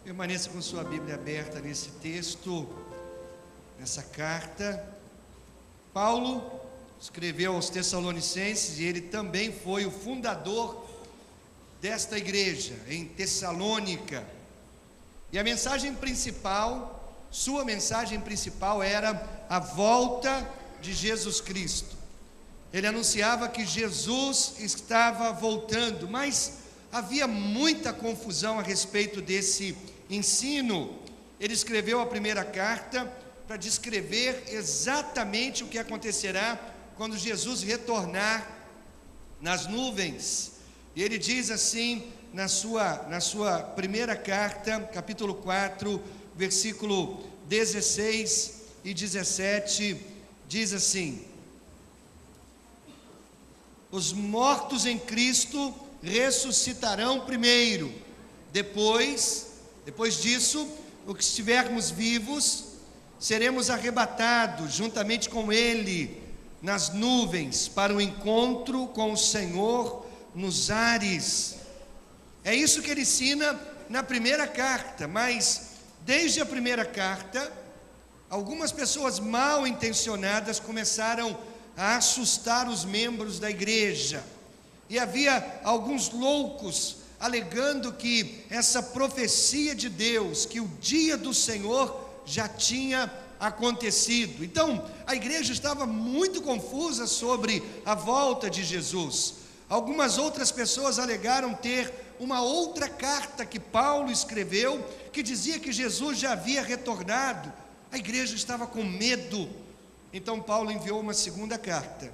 Permaneça com sua Bíblia aberta nesse texto, nessa carta. Paulo escreveu aos Tessalonicenses e ele também foi o fundador desta igreja em Tessalônica. E a mensagem principal, sua mensagem principal era a volta de Jesus Cristo. Ele anunciava que Jesus estava voltando, mas havia muita confusão a respeito desse ensino. Ele escreveu a primeira carta para descrever exatamente o que acontecerá quando Jesus retornar nas nuvens. E ele diz assim na sua primeira carta, capítulo 4, versículo 16 e 17, diz assim: os mortos em Cristo ressuscitarão primeiro, depois disso, os que estivermos vivos, seremos arrebatados juntamente com Ele nas nuvens para o encontro com o Senhor nos ares. É isso que ele ensina na primeira carta, mas desde a primeira carta, algumas pessoas mal intencionadas começaram a assustar os membros da igreja, e havia alguns loucos alegando que essa profecia de Deus, que o dia do Senhor já tinha acontecido. Então, a igreja estava muito confusa sobre a volta de Jesus. Algumas outras pessoas alegaram ter uma outra carta que Paulo escreveu, que dizia que Jesus já havia retornado. A igreja estava com medo. Então Paulo enviou uma segunda carta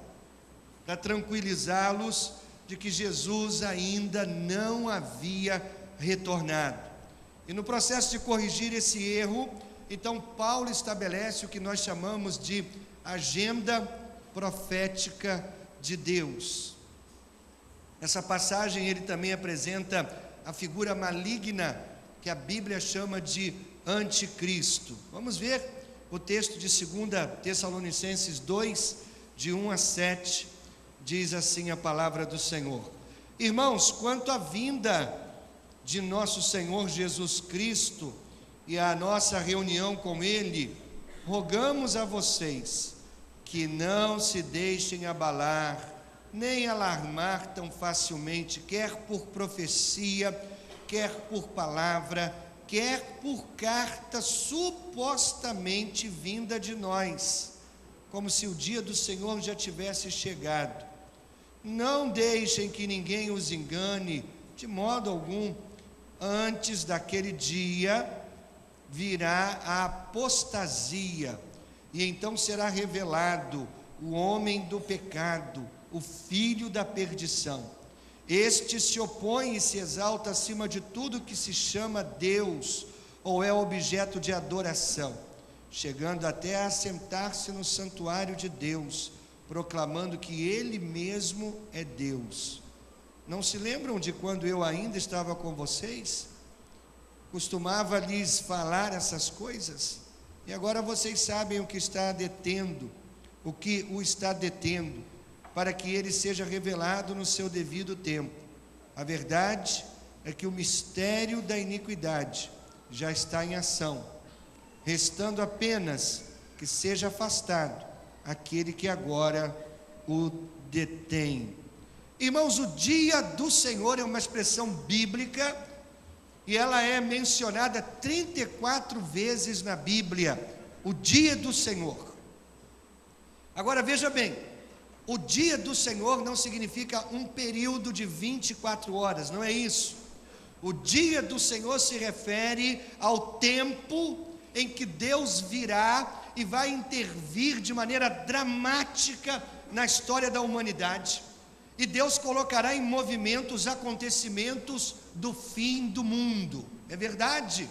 para tranquilizá-los de que Jesus ainda não havia retornado. E no processo de corrigir esse erro, então Paulo estabelece o que nós chamamos de agenda profética de Deus. Nessa passagem ele também apresenta a figura maligna que a Bíblia chama de anticristo. Vamos ver o texto de 2 Tessalonicenses 2, de 1 a 7, diz assim a palavra do Senhor: irmãos, quanto à vinda de nosso Senhor Jesus Cristo e a nossa reunião com Ele, rogamos a vocês que não se deixem abalar, nem alarmar tão facilmente, quer por profecia, quer por palavra, quer por carta supostamente vinda de nós, como se o dia do Senhor já tivesse chegado. Não deixem que ninguém os engane, de modo algum. Antes daquele dia virá a apostasia, e então será revelado o homem do pecado, o filho da perdição. Este se opõe e se exalta acima de tudo que se chama Deus ou é objeto de adoração, chegando até a assentar-se no santuário de Deus, proclamando que Ele mesmo é Deus. Não se lembram de quando eu ainda estava com vocês? Costumava lhes falar essas coisas? E agora vocês sabem o que está detendo, o que o está detendo, para que ele seja revelado no seu devido tempo. A verdade é que o mistério da iniquidade já está em ação, restando apenas que seja afastado aquele que agora o detém. Irmãos, o dia do Senhor é uma expressão bíblica e ela é mencionada 34 vezes na Bíblia, o dia do Senhor. Agora veja bem, o dia do Senhor não significa um período de 24 horas, não é isso. O dia do Senhor se refere ao tempo em que Deus virá e vai intervir de maneira dramática na história da humanidade. E Deus colocará em movimento os acontecimentos do fim do mundo. É verdade.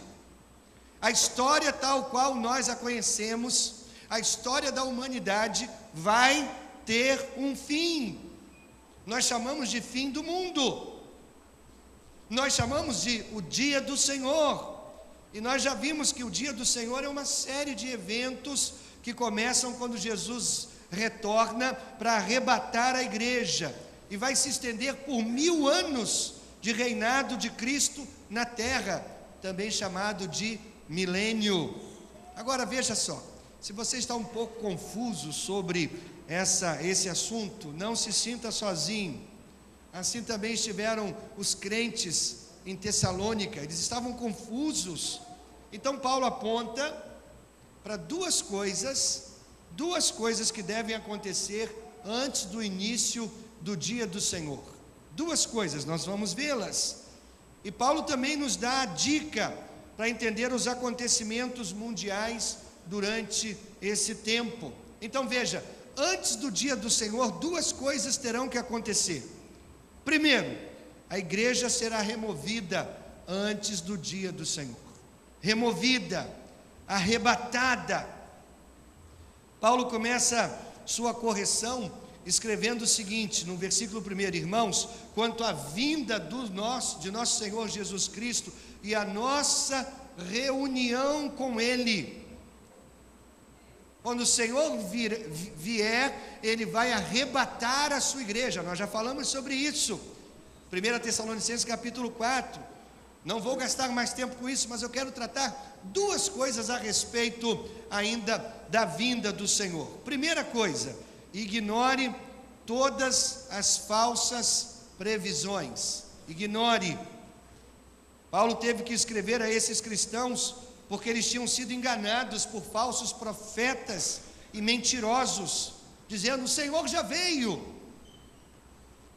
A história tal qual nós a conhecemos, a história da humanidade vai ter um fim. Nós chamamos de fim do mundo. Nós chamamos de o dia do Senhor. E nós já vimos que o dia do Senhor é uma série de eventos que começam quando Jesus retorna para arrebatar a igreja. E vai se estender por 1000 anos de reinado de Cristo na terra, também chamado de milênio. Agora veja só, se você está um pouco confuso sobre esse assunto, não se sinta sozinho. Assim também estiveram os crentes em Tessalônica, eles estavam confusos. Então Paulo aponta para duas coisas que devem acontecer antes do início do dia do Senhor. Duas coisas, nós vamos vê-las. E Paulo também nos dá a dica para entender os acontecimentos mundiais durante esse tempo. Então veja, antes do dia do Senhor, duas coisas terão que acontecer. Primeiro, a igreja será removida antes do dia do Senhor. Removida, arrebatada. Paulo começa sua correção escrevendo o seguinte, no versículo 1: irmãos, quanto à vinda de nosso Senhor Jesus Cristo e a nossa reunião com Ele. Quando o Senhor vier, Ele vai arrebatar a sua igreja. Nós já falamos sobre isso. 1 Tessalonicenses capítulo 4. Não vou gastar mais tempo com isso, mas eu quero tratar duas coisas a respeito ainda da vinda do Senhor. Primeira coisa, ignore todas as falsas previsões. Ignore. Paulo teve que escrever a esses cristãos porque eles tinham sido enganados por falsos profetas e mentirosos, dizendo: o Senhor já veio.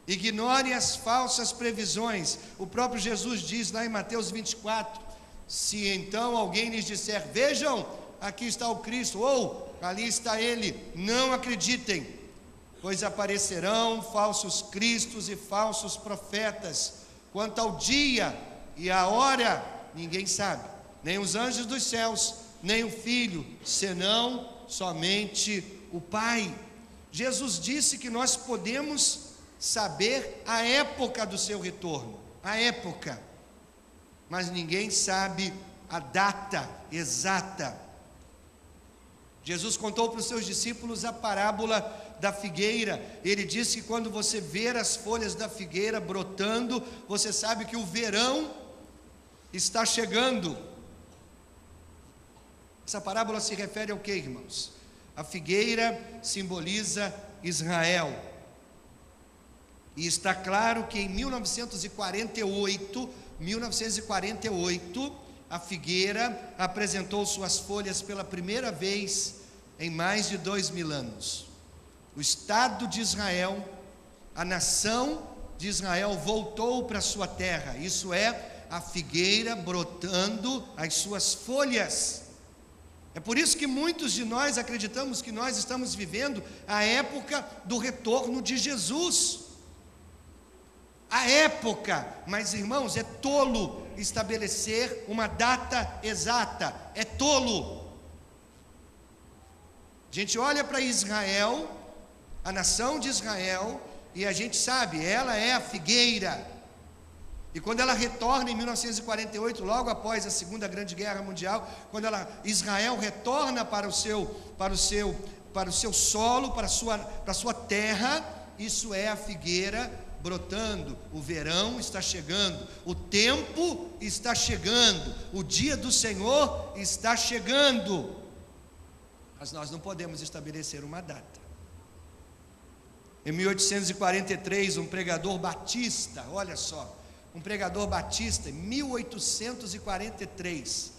Ignore as falsas previsões. O próprio Jesus diz lá em Mateus 24: se então alguém lhes disser, vejam, aqui está o Cristo, ou ali está Ele, não acreditem, pois aparecerão falsos cristos e falsos profetas. Quanto ao dia e a hora, ninguém sabe, nem os anjos dos céus, nem o Filho, senão somente o Pai. Jesus disse que nós podemos saber a época do seu retorno, a época, mas ninguém sabe a data exata. Jesus contou para os seus discípulos a parábola da figueira. Ele disse que quando você ver as folhas da figueira brotando, você sabe que o verão está chegando. Essa parábola se refere ao que, irmãos? A figueira simboliza Israel. E está claro que em 1948, a figueira apresentou suas folhas pela primeira vez em mais de 2000 anos. O Estado de Israel, a nação de Israel voltou para sua terra. Isso é, a figueira brotando as suas folhas. É por isso que muitos de nós acreditamos que nós estamos vivendo a época do retorno de Jesus. A época, mas irmãos, é tolo estabelecer uma data exata, é tolo. A gente olha para Israel, a nação de Israel, e a gente sabe, ela é a figueira. E quando ela retorna em 1948, logo após a Segunda Grande Guerra Mundial, quando Israel retorna para o seu solo, para a sua terra, isso é a figueira brotando. O verão está chegando, o tempo está chegando, o dia do Senhor está chegando. Mas nós não podemos estabelecer uma data. Em 1843, um pregador batista, olha só, um pregador batista, em 1843,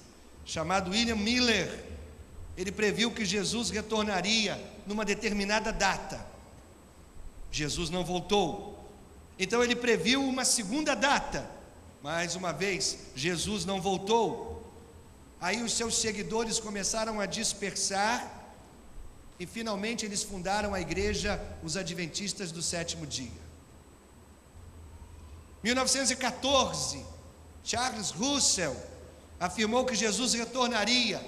chamado William Miller, ele previu que Jesus retornaria numa determinada data. Jesus não voltou. Então ele previu uma segunda data. Mais uma vez, Jesus não voltou. Aí os seus seguidores começaram a dispersar, e finalmente eles fundaram a igreja, os Adventistas do Sétimo Dia. 1914, Charles Russell afirmou que Jesus retornaria.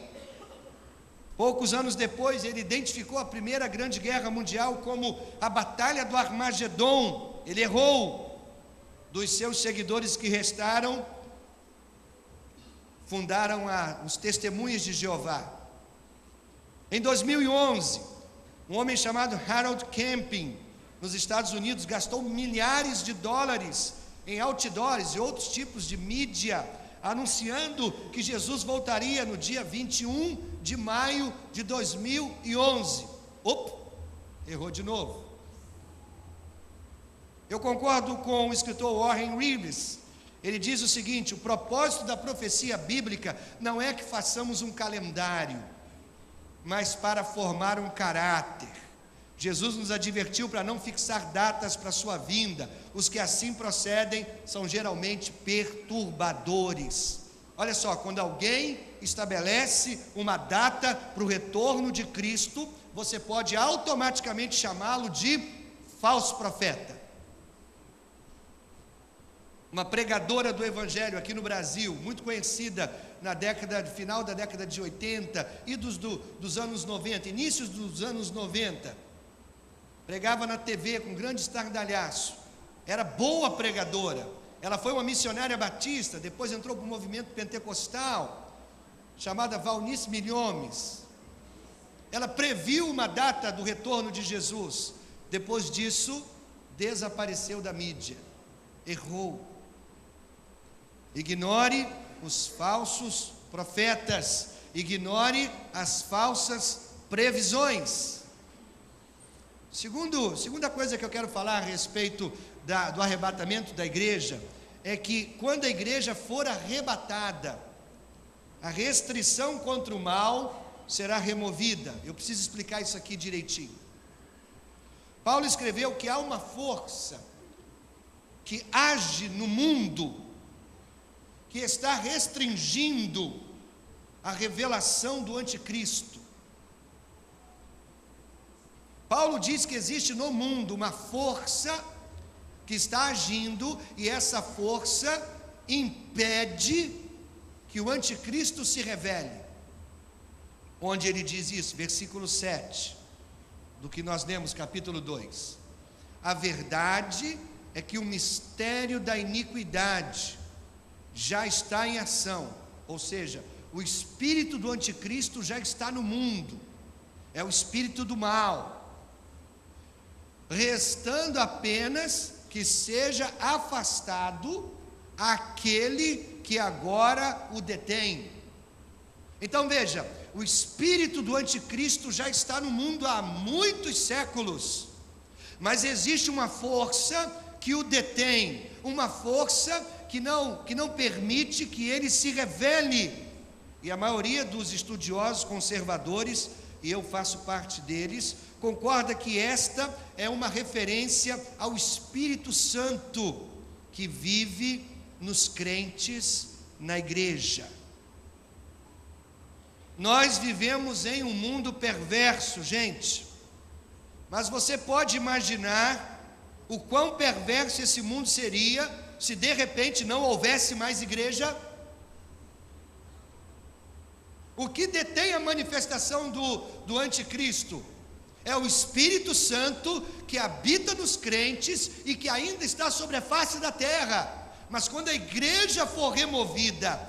Poucos anos depois, ele identificou a Primeira Grande Guerra Mundial como a Batalha do Armagedon. Ele errou. Dos seus seguidores que restaram, fundaram os Testemunhas de Jeová. Em 2011, um homem chamado Harold Camping, nos Estados Unidos, gastou milhares de dólares em outdoors e outros tipos de mídia, anunciando que Jesus voltaria no dia 21 de maio de 2011. Errou de novo. Eu concordo com o escritor Warren Reeves. Ele diz o seguinte: o propósito da profecia bíblica não é que façamos um calendário, mas para formar um caráter. Jesus nos advertiu para não fixar datas para a sua vinda. Os que assim procedem são geralmente perturbadores. Olha só, quando alguém estabelece uma data para o retorno de Cristo, você pode automaticamente chamá-lo de falso profeta. Uma pregadora do Evangelho aqui no Brasil, muito conhecida final da década de 80 e dos anos 90, inícios dos anos 90, pregava na TV com grande estardalhaço, era boa pregadora. Ela foi uma missionária batista, depois entrou para o movimento pentecostal, chamada Valnice Milhomes. Ela previu uma data do retorno de Jesus. Depois disso, desapareceu da mídia. Errou. Ignore os falsos profetas, ignore as falsas previsões. Segunda coisa que eu quero falar a respeito do arrebatamento da igreja, é que quando a igreja for arrebatada, a restrição contra o mal será removida. Eu preciso explicar isso aqui direitinho. Paulo escreveu que há uma força que age no mundo, que está restringindo a revelação do anticristo. Paulo diz que existe no mundo uma força que está agindo, e essa força impede que o anticristo se revele. Onde ele diz isso? Versículo 7, do que nós lemos, capítulo 2. A verdade é que o mistério da iniquidade já está em ação, ou seja, o espírito do anticristo já está no mundo, é o espírito do mal, restando apenas que seja afastado aquele que agora o detém. Então veja, o espírito do anticristo já está no mundo há muitos séculos, mas existe uma força que o detém, uma força que não permite que ele se revele. E a maioria dos estudiosos conservadores, e eu faço parte deles, concorda que esta é uma referência ao Espírito Santo que vive nos crentes na igreja. Nós vivemos em um mundo perverso, gente, mas você pode imaginar o quão perverso esse mundo seria se de repente não houvesse mais igreja? O que detém a manifestação do anticristo é o Espírito Santo que habita nos crentes e que ainda está sobre a face da terra. Mas quando a igreja for removida,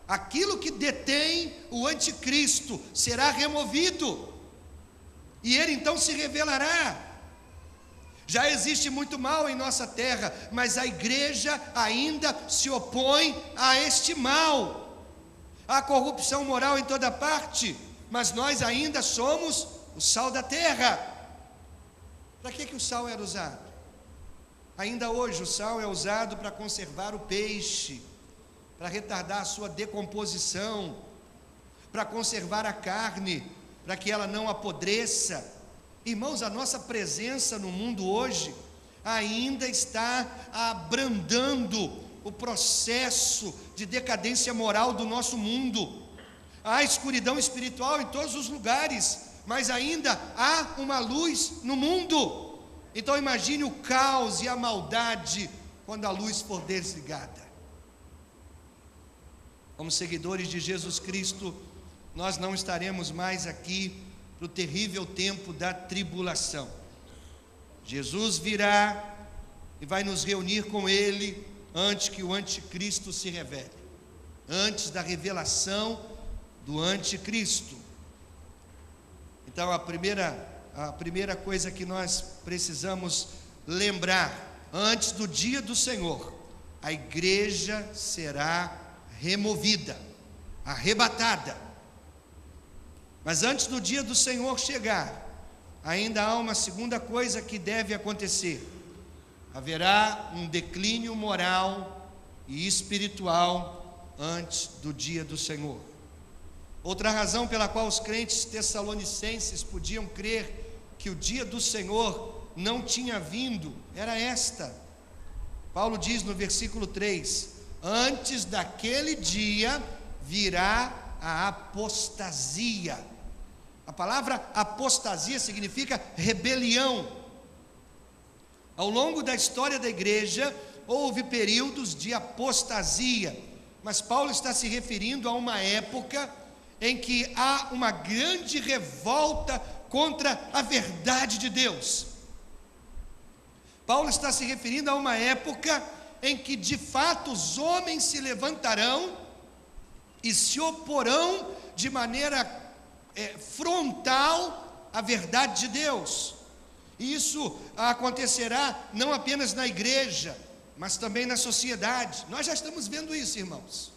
aquilo que detém o anticristo será removido, e ele então se revelará. Já existe muito mal em nossa terra, mas a igreja ainda se opõe a este mal. Há corrupção moral em toda parte, mas nós ainda somos o sal da terra. Para que o sal era usado? Ainda hoje o sal é usado para conservar o peixe, para retardar a sua decomposição, para conservar a carne, para que ela não apodreça. Irmãos, a nossa presença no mundo hoje ainda está abrandando o processo de decadência moral do nosso mundo. há escuridão espiritual em todos os lugares, mas ainda há uma luz no mundo. Então imagine o caos e a maldade quando a luz for desligada. Como seguidores de Jesus Cristo, nós não estaremos mais aqui para o terrível tempo da tribulação. Jesus virá e vai nos reunir com Ele antes que o anticristo se revele, antes da revelação do anticristo. Então a primeira coisa que nós precisamos lembrar, antes do dia do Senhor, a igreja será removida, arrebatada. Mas antes do dia do Senhor chegar, ainda há uma segunda coisa que deve acontecer. Haverá um declínio moral e espiritual antes do dia do Senhor. Outra razão pela qual os crentes tessalonicenses podiam crer que o dia do Senhor não tinha vindo, era esta. Paulo diz no versículo 3: antes daquele dia virá a apostasia. A palavra apostasia significa rebelião. Ao longo da história da igreja, houve períodos de apostasia, mas Paulo está se referindo a uma época em que há uma grande revolta contra a verdade de Deus. Paulo está se referindo a uma época em que de fato os homens se levantarão e se oporão de maneira frontal à verdade de Deus. E isso acontecerá não apenas na igreja, mas também na sociedade. Nós já estamos vendo isso, irmãos.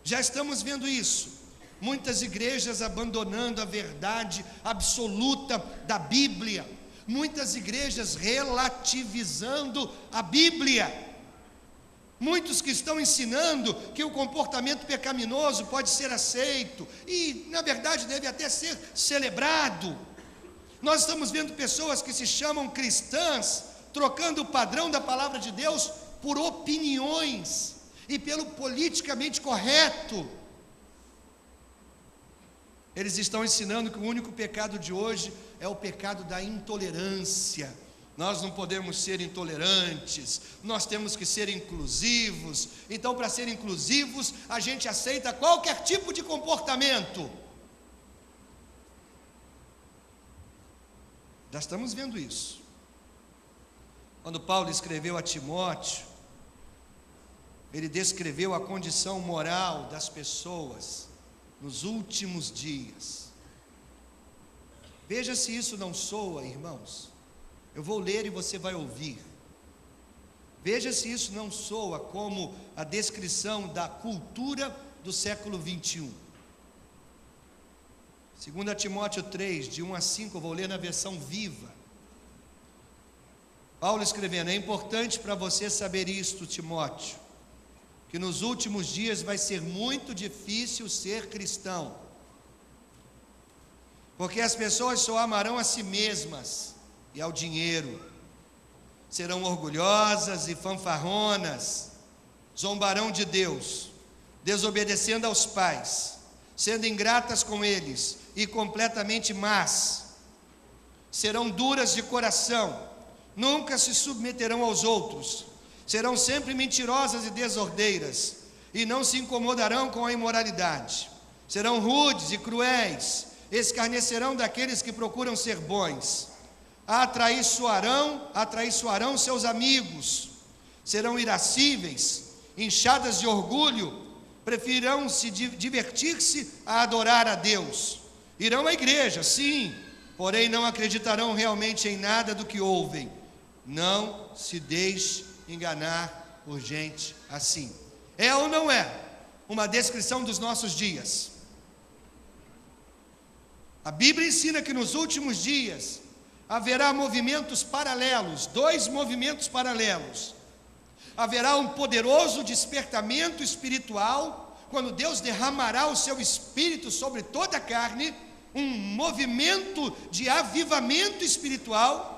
Já estamos vendo isso. Muitas igrejas abandonando a verdade absoluta da Bíblia. Muitas igrejas relativizando a Bíblia. Muitos que estão ensinando que o comportamento pecaminoso pode ser aceito e, na verdade, deve até ser celebrado. Nós estamos vendo pessoas que se chamam cristãs trocando o padrão da palavra de Deus por opiniões e pelo politicamente correto. Eles estão ensinando que o único pecado de hoje é o pecado da intolerância. Nós não podemos ser intolerantes, nós temos que ser inclusivos. Então, para ser inclusivos, a gente aceita qualquer tipo de comportamento. Já estamos vendo isso. Quando Paulo escreveu a Timóteo, ele descreveu a condição moral das pessoas nos últimos dias. Veja se isso não soa, irmãos. Eu vou ler e você vai ouvir. Veja se isso não soa como a descrição da cultura do século 21. 2 Timóteo 3, de 1 a 5, eu vou ler na versão viva. Paulo escrevendo: é importante para você saber isto, Timóteo, que nos últimos dias vai ser muito difícil ser cristão, porque as pessoas só amarão a si mesmas e ao dinheiro, serão orgulhosas e fanfarronas, zombarão de Deus, desobedecendo aos pais, sendo ingratas com eles e completamente más, serão duras de coração, nunca se submeterão aos outros, serão sempre mentirosas e desordeiras, e não se incomodarão com a imoralidade, serão rudes e cruéis, escarnecerão daqueles que procuram ser bons, atraiçoarão seus amigos, serão irascíveis, inchadas de orgulho, preferirão se divertir-se a adorar a Deus, irão à igreja, sim, porém não acreditarão realmente em nada do que ouvem. Não se deixe enganar por gente assim. É ou não é uma descrição dos nossos dias? A Bíblia ensina que nos últimos dias haverá movimentos paralelos, dois movimentos paralelos. Haverá um poderoso despertamento espiritual, quando Deus derramará o seu Espírito sobre toda a carne, um movimento de avivamento espiritual.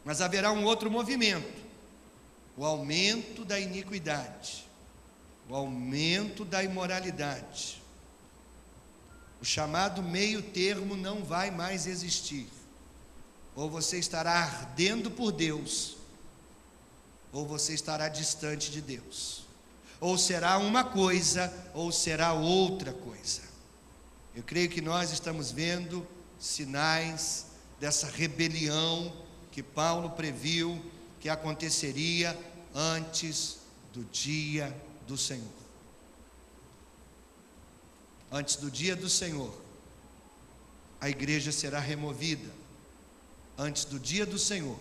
Mas haverá um outro movimento, o aumento da iniquidade. o aumento da imoralidade. O chamado meio termo não vai mais existir. Ou você estará ardendo por Deus, ou você estará distante de Deus. Ou será uma coisa, ou será outra coisa. Eu creio que nós estamos vendo sinais dessa rebelião que Paulo previu que aconteceria antes do dia do Senhor. Antes do dia do Senhor, a igreja será removida. Antes do dia do Senhor,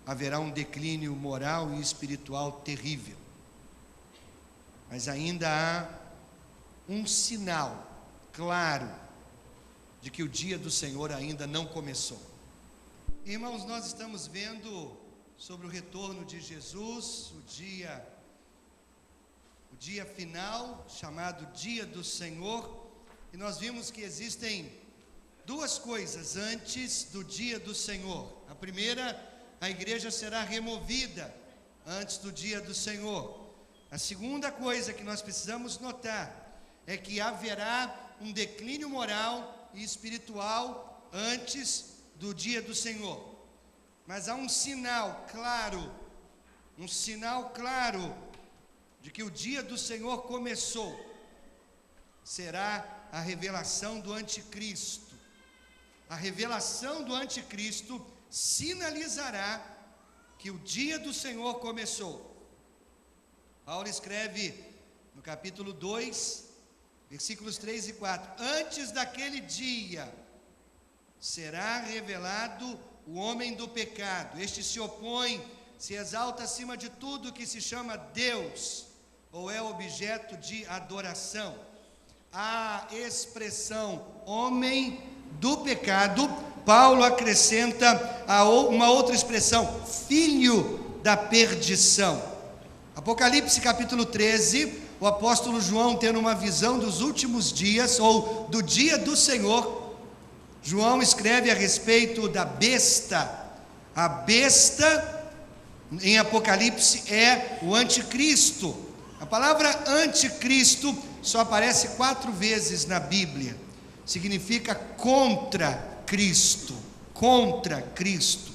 haverá um declínio moral e espiritual terrível. Mas ainda há um sinal claro de que o dia do Senhor ainda não começou. Irmãos, nós estamos vendo sobre o retorno de Jesus, o dia final, chamado Dia do Senhor, e nós vimos que existem duas coisas antes do Dia do Senhor. A primeira, a igreja será removida antes do Dia do Senhor. A segunda coisa que nós precisamos notar é que haverá um declínio moral e espiritual antes do Dia do Senhor. Mas há um sinal claro de que o dia do Senhor começou. Será a revelação do anticristo. A revelação do anticristo sinalizará que o dia do Senhor começou. Paulo escreve no capítulo 2, versículos 3 e 4: antes daquele dia será revelado o homem do pecado. Este se opõe, se exalta acima de tudo que se chama Deus, ou é objeto de adoração. A expressão homem do pecado, Paulo acrescenta uma outra expressão, filho da perdição. Apocalipse capítulo 13, o apóstolo João, tendo uma visão dos últimos dias, ou do dia do Senhor, João escreve a respeito da besta. A besta, em Apocalipse, é o anticristo. A palavra anticristo só aparece 4 vezes na Bíblia. Significa contra Cristo. Contra Cristo.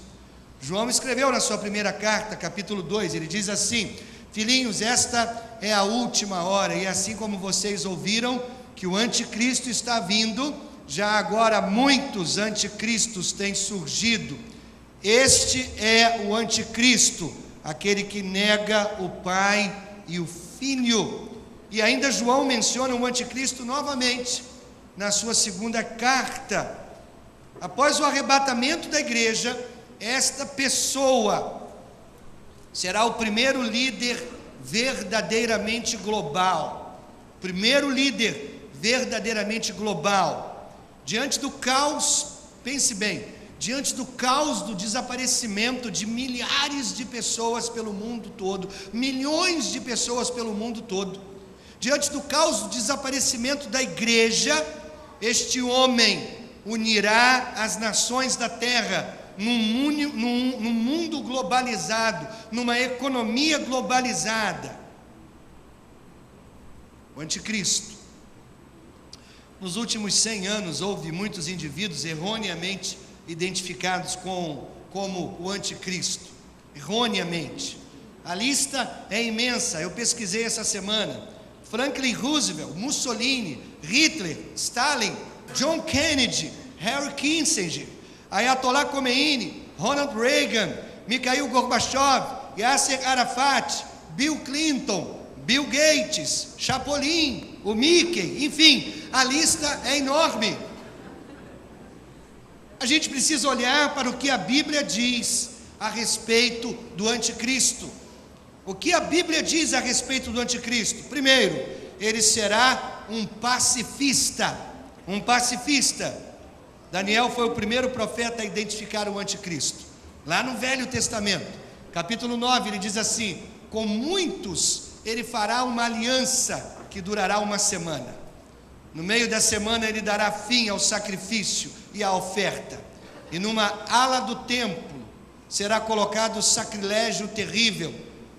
João escreveu na sua primeira carta, capítulo 2, ele diz assim: filhinhos, esta é a última hora, e assim como vocês ouviram que o anticristo está vindo, já agora muitos anticristos têm surgido. Este é o anticristo, aquele que nega o Pai e o Filho. E ainda João menciona o anticristo novamente na sua segunda carta. Após o arrebatamento da igreja, esta pessoa será o primeiro líder verdadeiramente global. Primeiro líder verdadeiramente global. Diante do caos, pense bem, diante do caos do desaparecimento de milhares de pessoas pelo mundo todo, milhões de pessoas pelo mundo todo, diante do caos do desaparecimento da igreja, este homem unirá as nações da terra num mundo globalizado, numa economia globalizada. O anticristo. Nos últimos 100 anos, houve muitos indivíduos erroneamente identificados como o anticristo. Erroneamente. A lista é imensa, eu pesquisei essa semana. Franklin Roosevelt, Mussolini, Hitler, Stalin, John Kennedy, Harry Kissinger, Ayatollah Khomeini, Ronald Reagan, Mikhail Gorbachev, Yasser Arafat, Bill Clinton, Bill Gates, Chapolin, o Mickey, enfim, a lista é enorme. A gente precisa olhar para o que a Bíblia diz a respeito do anticristo. O que a Bíblia diz a respeito do anticristo? Primeiro, ele será um pacifista. Um pacifista. Daniel foi o primeiro profeta a identificar o anticristo. Lá no Velho Testamento, capítulo 9, ele diz assim: com muitos ele fará uma aliança que durará uma semana. No meio da semana ele dará fim ao sacrifício e à oferta. E numa ala do templo será colocado sacrilégio terrível,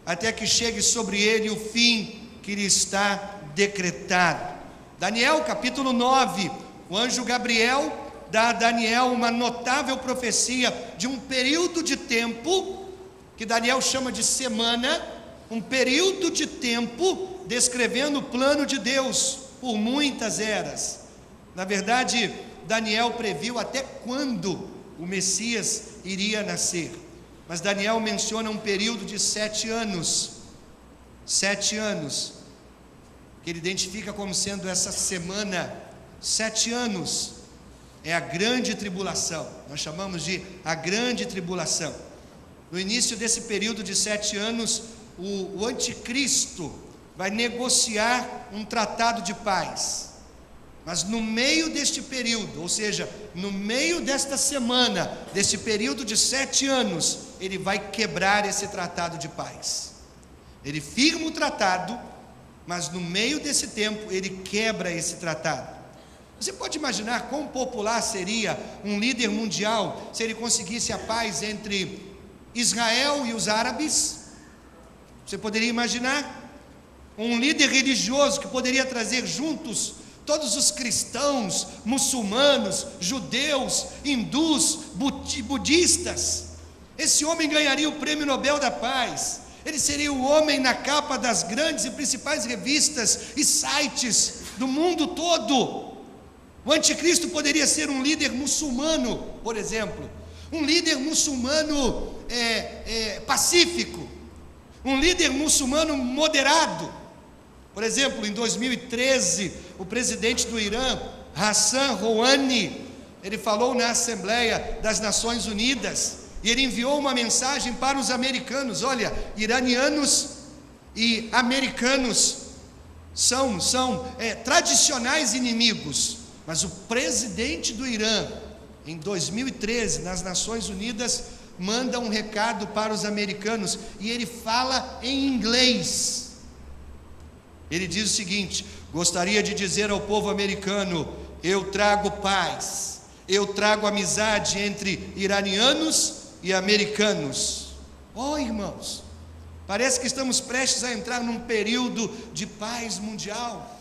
até que chegue sobre ele o fim que lhe está decretado. Daniel capítulo 9, o anjo Gabriel dá a Daniel uma notável profecia de um período de tempo, que Daniel chama de semana, um período de tempo descrevendo o plano de Deus por muitas eras. Na verdade, Daniel previu até quando o Messias iria nascer, mas Daniel menciona um período de 7 anos, 7 anos, que ele identifica como sendo essa semana. 7 anos é a grande tribulação, nós chamamos de a grande tribulação. No início desse período de 7 anos, o anticristo vai negociar um tratado de paz, mas no meio deste período, ou seja, no meio desta semana, deste período de 7 anos, ele vai quebrar esse tratado de paz. Ele firma o tratado, mas no meio desse tempo ele quebra esse tratado. Você pode imaginar quão popular seria um líder mundial se ele conseguisse a paz entre Israel e os árabes? Você poderia imaginar um líder religioso que poderia trazer juntos todos os cristãos, muçulmanos, judeus, hindus, budistas? Esse homem ganharia o prêmio Nobel da Paz. Ele seria o homem na capa das grandes e principais revistas e sites do mundo todo. O anticristo poderia ser um líder muçulmano, por exemplo, um líder muçulmano pacífico, um líder muçulmano moderado. Por exemplo, em 2013, o presidente do Irã, Hassan Rouhani, ele falou na Assembleia das Nações Unidas, e ele enviou uma mensagem para os americanos: olha, iranianos e americanos são tradicionais inimigos, mas o presidente do Irã, em 2013, nas Nações Unidas, manda um recado para os americanos, e ele fala em inglês. Ele diz o seguinte: gostaria de dizer ao povo americano, eu trago paz, eu trago amizade entre iranianos e americanos. Oh, irmãos, parece que estamos prestes a entrar num período de paz mundial.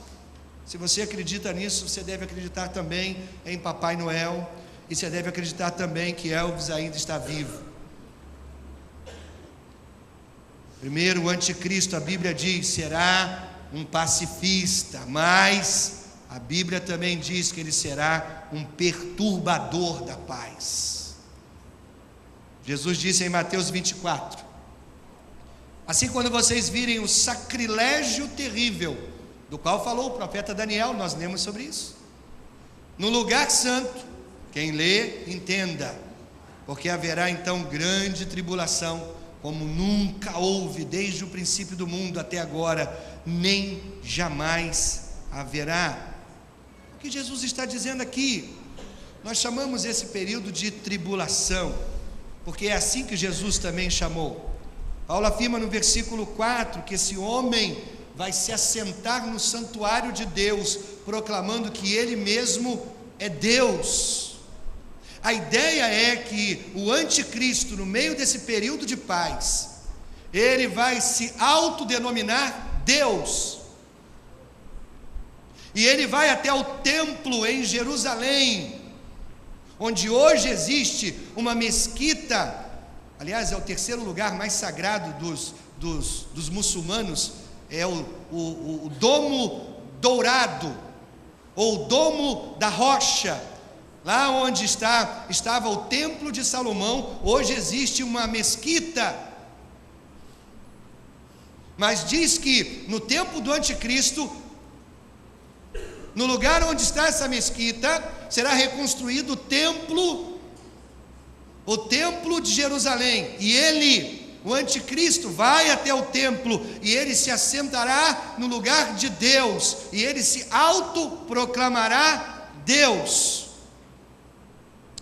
Se você acredita nisso, você deve acreditar também em Papai Noel, e você deve acreditar também que Elvis ainda está vivo. Primeiro, o anticristo, a Bíblia diz, será um pacifista, mas a Bíblia também diz que ele será um perturbador da paz. Jesus disse em Mateus 24: assim, quando vocês virem o sacrilégio terrível, do qual falou o profeta Daniel, nós lemos sobre isso, no lugar santo, quem lê, entenda, porque haverá então grande tribulação, como nunca houve desde o princípio do mundo até agora, nem jamais haverá. O que Jesus está dizendo aqui? Nós chamamos esse período de tribulação, porque é assim que Jesus também chamou. Paulo afirma no versículo 4 que esse homem vai se assentar no santuário de Deus, proclamando que ele mesmo é Deus. A ideia é que o anticristo, no meio desse período de paz, ele vai se autodenominar Deus, e ele vai até o templo em Jerusalém, onde hoje existe uma mesquita. Aliás, é o terceiro lugar mais sagrado dos muçulmanos, é o Domo Dourado, ou Domo da Rocha. Lá onde estava o templo de Salomão, hoje existe uma mesquita. Mas diz que no tempo do anticristo, no lugar onde está essa mesquita, será reconstruído o templo de Jerusalém, e ele, o anticristo, vai até o templo, e ele se assentará no lugar de Deus, e ele se autoproclamará Deus.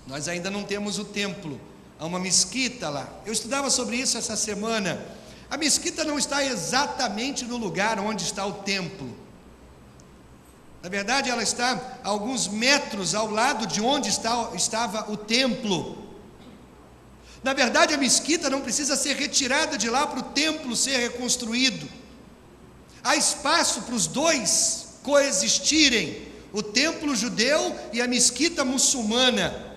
Nós ainda não temos o templo, há uma mesquita lá. Eu estudava sobre isso essa semana. A mesquita não está exatamente no lugar onde está o templo. Na verdade, ela está a alguns metros ao lado de onde estava o templo. Na verdade, a mesquita não precisa ser retirada de lá para o templo ser reconstruído. Há espaço para os dois coexistirem, o templo judeu e a mesquita muçulmana.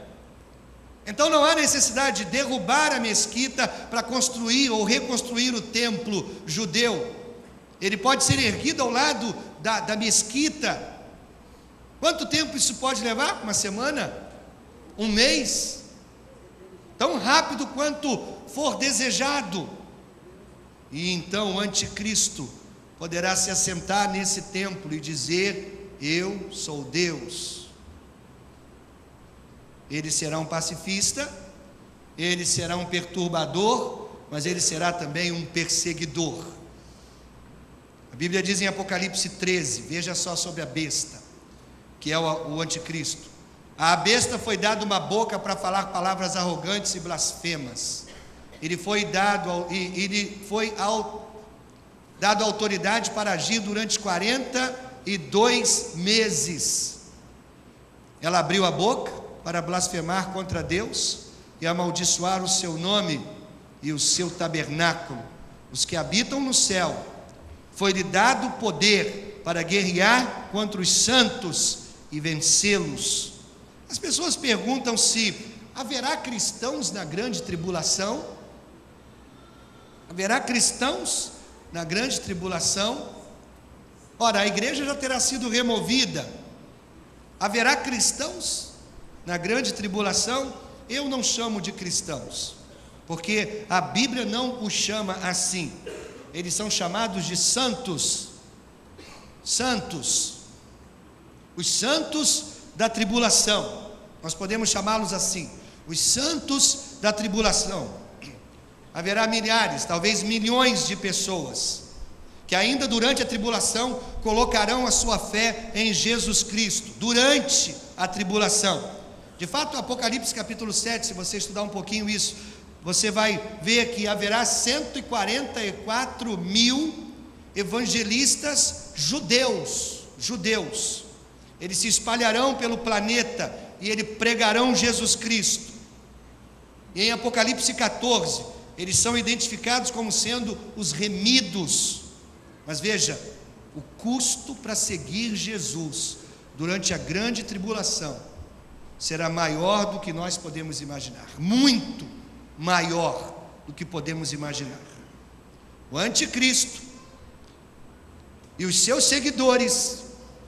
Então não há necessidade de derrubar a mesquita para construir ou reconstruir o templo judeu. Ele pode ser erguido ao lado da mesquita. Quanto tempo isso pode levar? Uma semana? Um mês? Tão rápido quanto for desejado. E então o anticristo poderá se assentar nesse templo e dizer: eu sou Deus. Ele será um pacifista, ele será um perturbador, mas ele será também um perseguidor. A Bíblia diz em Apocalipse 13, veja só sobre a besta, que é o anticristo. A besta foi dada uma boca para falar palavras arrogantes e blasfemas. Ele foi dado autoridade para agir durante 42 meses. Ela abriu a boca para blasfemar contra Deus e amaldiçoar o seu nome e o seu tabernáculo, os que habitam no céu. Foi-lhe dado poder para guerrear contra os santos e vencê-los. As pessoas perguntam se haverá cristãos na grande tribulação. Haverá cristãos na grande tribulação? Ora, a igreja já terá sido removida. Haverá cristãos na grande tribulação? Eu não chamo de cristãos, porque a Bíblia não os chama assim. Eles são chamados de santos. Santos. Os santos da tribulação. Nós podemos chamá-los assim. Os santos da tribulação. Haverá milhares, talvez milhões de pessoas que ainda durante a tribulação colocarão a sua fé em Jesus Cristo, durante a tribulação. De fato, Apocalipse capítulo 7, se você estudar um pouquinho isso, você vai ver que haverá 144 mil evangelistas judeus. Eles se espalharão pelo planeta e eles pregarão Jesus Cristo. E em Apocalipse 14, eles são identificados como sendo os remidos. Mas veja, o custo para seguir Jesus durante a grande tribulação será maior do que nós podemos imaginar, muito maior do que podemos imaginar. O anticristo e os seus seguidores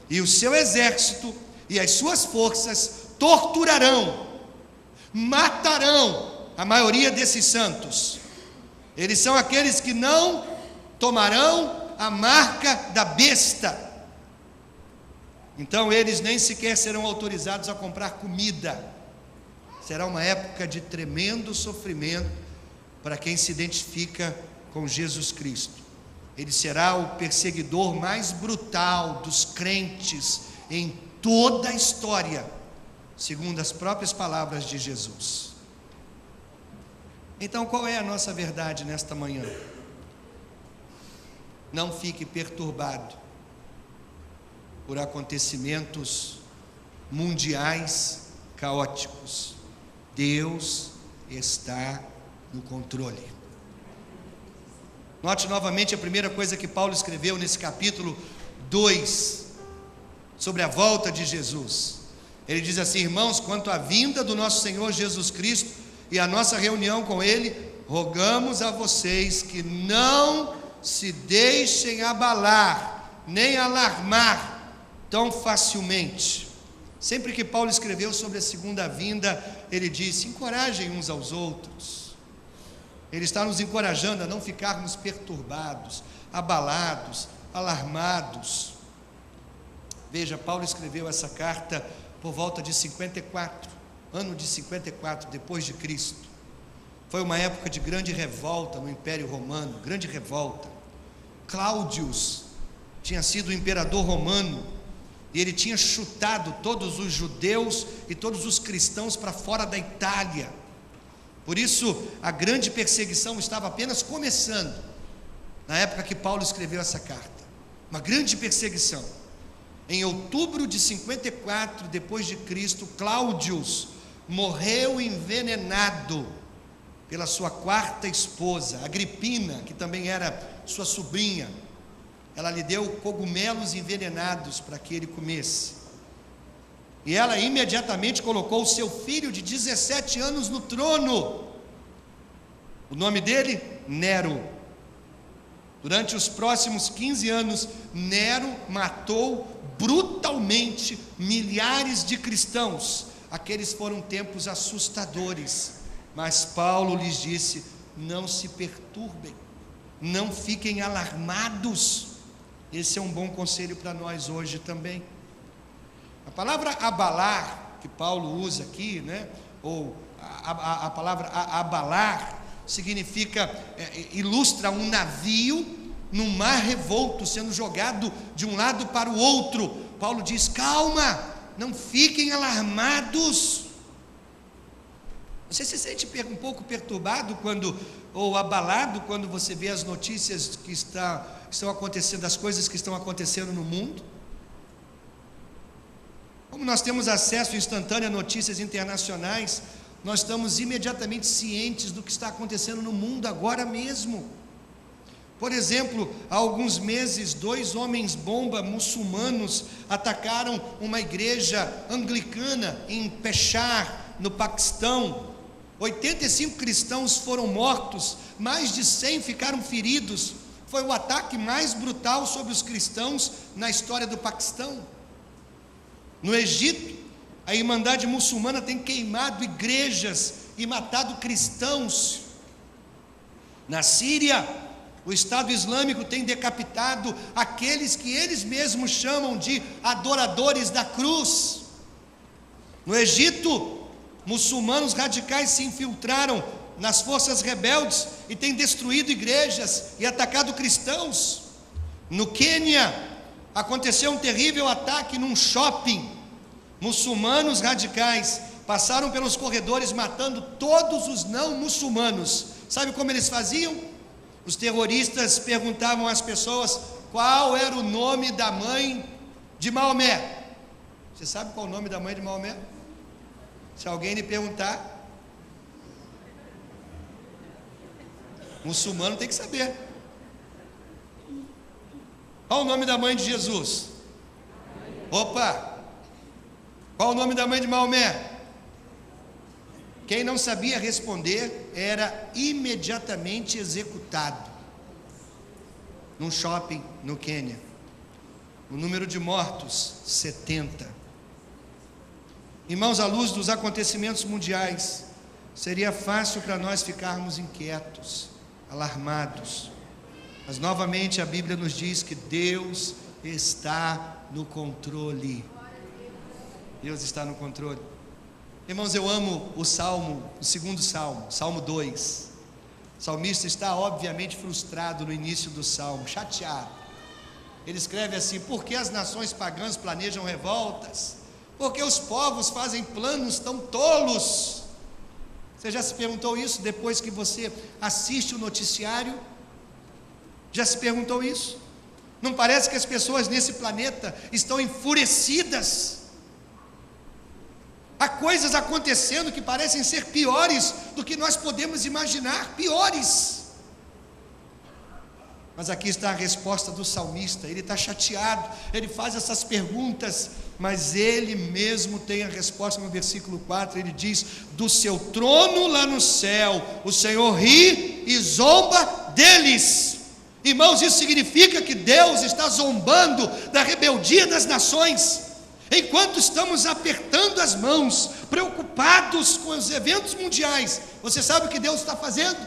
e o seu exército e as suas forças torturarão, matarão a maioria desses santos. Eles são aqueles que não tomarão a marca da besta. Então eles nem sequer serão autorizados a comprar comida. Será uma época de tremendo sofrimento para quem se identifica com Jesus Cristo. Ele será o perseguidor mais brutal dos crentes em toda a história, segundo as próprias palavras de Jesus. Então, qual é a nossa verdade nesta manhã? Não fique perturbado por acontecimentos mundiais caóticos. Deus está no controle. Note novamente a primeira coisa que Paulo escreveu nesse capítulo 2, sobre a volta de Jesus. Ele diz assim: irmãos, quanto à vinda do nosso Senhor Jesus Cristo e a nossa reunião com Ele, rogamos a vocês que não se deixem abalar, nem alarmar tão facilmente. Sempre que Paulo escreveu sobre a segunda vinda, ele disse: encorajem uns aos outros. Ele está nos encorajando a não ficarmos perturbados, abalados, alarmados. Veja, Paulo escreveu essa carta por volta de 54, ano de 54 depois de Cristo. Foi uma época de grande revolta no Império Romano, grande revolta. Cláudius tinha sido o imperador romano e ele tinha chutado todos os judeus e todos os cristãos para fora da Itália. Por isso, a grande perseguição estava apenas começando, na época que Paulo escreveu essa carta. Uma grande perseguição. Em outubro de 54 depois de Cristo, Cláudius morreu envenenado pela sua quarta esposa, Agripina, que também era sua sobrinha. ela lhe deu cogumelos envenenados para que ele comesse. E ela imediatamente colocou o seu filho de 17 anos no trono. O nome dele? Nero. Durante os próximos 15 anos, Nero matou brutalmente milhares de cristãos. Aqueles foram tempos assustadores, mas Paulo lhes disse: não se perturbem, não fiquem alarmados. Esse é um bom conselho para nós hoje também. A palavra abalar, que Paulo usa aqui, né? Ou a palavra abalar, significa, ilustra um navio num mar revolto, sendo jogado de um lado para o outro. Paulo diz: calma, não fiquem alarmados. Você se sente um pouco perturbado ou abalado quando você vê as notícias que estão acontecendo, as coisas que estão acontecendo no mundo? Como nós temos acesso instantâneo a notícias internacionais, nós estamos imediatamente cientes do que está acontecendo no mundo agora mesmo. Por exemplo, há alguns meses, 2 homens-bomba muçulmanos atacaram uma igreja anglicana em Peshawar, no Paquistão. 85 cristãos foram mortos, mais de 100 ficaram feridos. Foi o ataque mais brutal sobre os cristãos na história do Paquistão. No Egito, a Irmandade Muçulmana tem queimado igrejas e matado cristãos. Na Síria, o Estado Islâmico tem decapitado aqueles que eles mesmos chamam de adoradores da cruz. No Egito, muçulmanos radicais se infiltraram nas forças rebeldes e têm destruído igrejas e atacado cristãos. No Quênia, aconteceu um terrível ataque num shopping. Muçulmanos radicais passaram pelos corredores matando todos os não muçulmanos. Sabe como eles faziam? Os terroristas perguntavam às pessoas qual era o nome da mãe de Maomé. Você sabe qual é o nome da mãe de Maomé? Se alguém lhe perguntar, muçulmano tem que saber. Qual o nome da mãe de Jesus? Opa! Qual o nome da mãe de Maomé? Quem não sabia responder era imediatamente executado. Num shopping no Quênia. O número de mortos, 70. Irmãos, à luz dos acontecimentos mundiais, seria fácil para nós ficarmos inquietos, alarmados. Mas novamente a Bíblia nos diz que Deus está no controle. Deus está no controle. Irmãos, eu amo o Salmo, o segundo Salmo, Salmo 2. O salmista está obviamente frustrado no início do Salmo, chateado. Ele escreve assim: por que as nações pagãs planejam revoltas? Por que os povos fazem planos tão tolos? Você já se perguntou isso depois que você assiste o noticiário? Já se perguntou isso? Não parece que as pessoas nesse planeta estão enfurecidas? Há coisas acontecendo que parecem ser piores do que nós podemos imaginar, piores. Mas aqui está a resposta do salmista. Ele está chateado, ele faz essas perguntas, mas ele mesmo tem a resposta no versículo 4. Ele diz: do seu trono lá no céu, o Senhor ri e zomba deles. Irmãos, isso significa que Deus está zombando da rebeldia das nações. Enquanto estamos apertando as mãos, preocupados com os eventos mundiais, você sabe o que Deus está fazendo?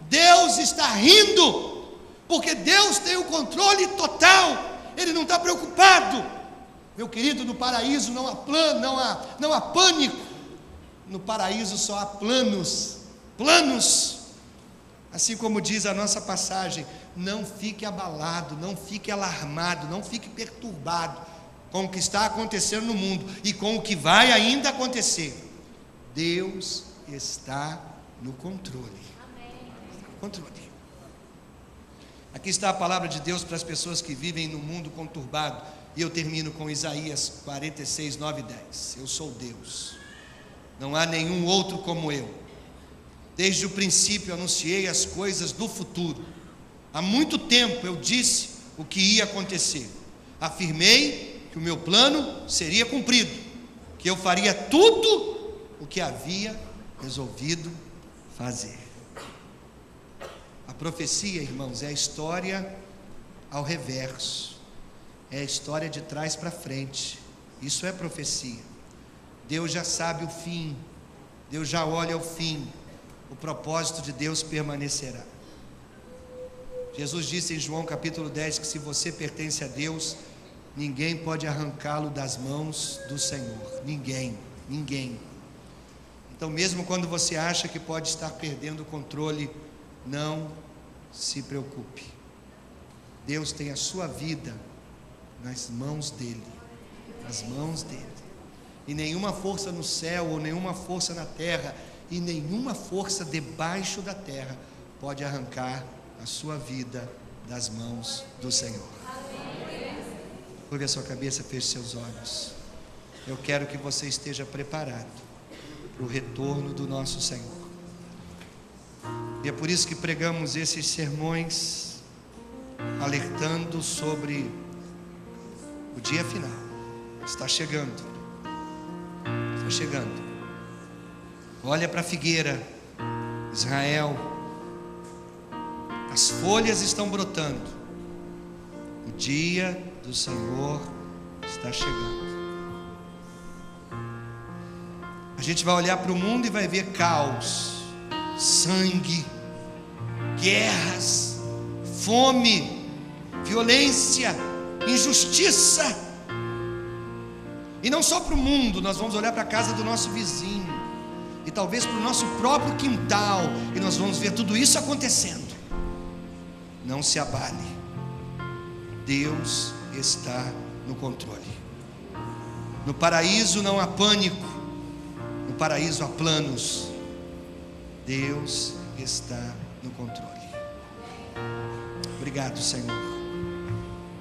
Deus está rindo, porque Deus tem o controle total. Ele não está preocupado. Meu querido, no paraíso não há plano, não há pânico. No paraíso só há planos. Assim como diz a nossa passagem: não fique abalado, não fique alarmado, não fique perturbado com o que está acontecendo no mundo e com o que vai ainda acontecer. Deus está no controle. Controle. Aqui está a palavra de Deus para as pessoas que vivem no mundo conturbado. E eu termino com Isaías 46, 9 e 10. Eu sou Deus, não há nenhum outro como eu. Desde o princípio anunciei as coisas do futuro. Há muito tempo eu disse: o que ia acontecer. Afirmei que o meu plano seria cumprido, que eu faria tudo o que havia resolvido fazer. A profecia, irmãos, é a história ao reverso, é a história de trás para frente. Isso é profecia. Deus já sabe o fim, Deus já olha o fim, o propósito de Deus permanecerá. Jesus disse em João capítulo 10 que se você pertence a Deus, ninguém pode arrancá-lo das mãos do Senhor. Ninguém. Então, mesmo quando você acha que pode estar perdendo o controle, não se preocupe. Deus tem a sua vida nas mãos dele. Nas mãos dele. E nenhuma força no céu, ou nenhuma força na terra, e nenhuma força debaixo da terra pode arrancar a sua vida das mãos do Senhor. Curve a sua cabeça, feche seus olhos. Eu quero que você esteja preparado para o retorno do nosso Senhor. E é por isso que pregamos esses sermões, alertando sobre o dia final. Está chegando. Está chegando. Olha para a figueira, Israel. As folhas estão brotando. O dia do Senhor está chegando. A gente vai olhar para o mundo e vai ver caos, sangue, guerras, fome, violência, injustiça. E não só para o mundo, nós vamos olhar para a casa do nosso vizinho, e talvez para o nosso próprio quintal, e nós vamos ver tudo isso acontecendo. Não se abale, Deus está no controle. No paraíso não há pânico, no paraíso há planos. Deus está no controle. Obrigado, Senhor,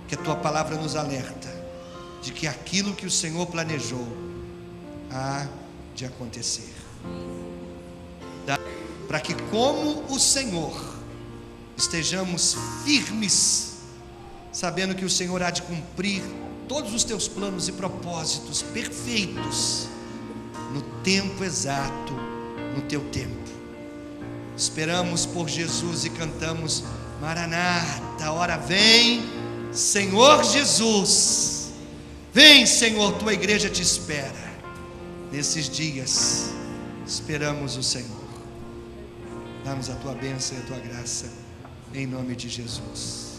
que a tua palavra nos alerta de que aquilo que o Senhor planejou há de acontecer, para que, como o Senhor, estejamos firmes, sabendo que o Senhor há de cumprir todos os teus planos e propósitos perfeitos, no tempo exato, no teu tempo. Esperamos por Jesus e cantamos: Maranata, ora vem, Senhor Jesus. Vem, Senhor, tua igreja te espera. Nesses dias, esperamos o Senhor. Dá-nos a tua bênção e a tua graça, em nome de Jesus.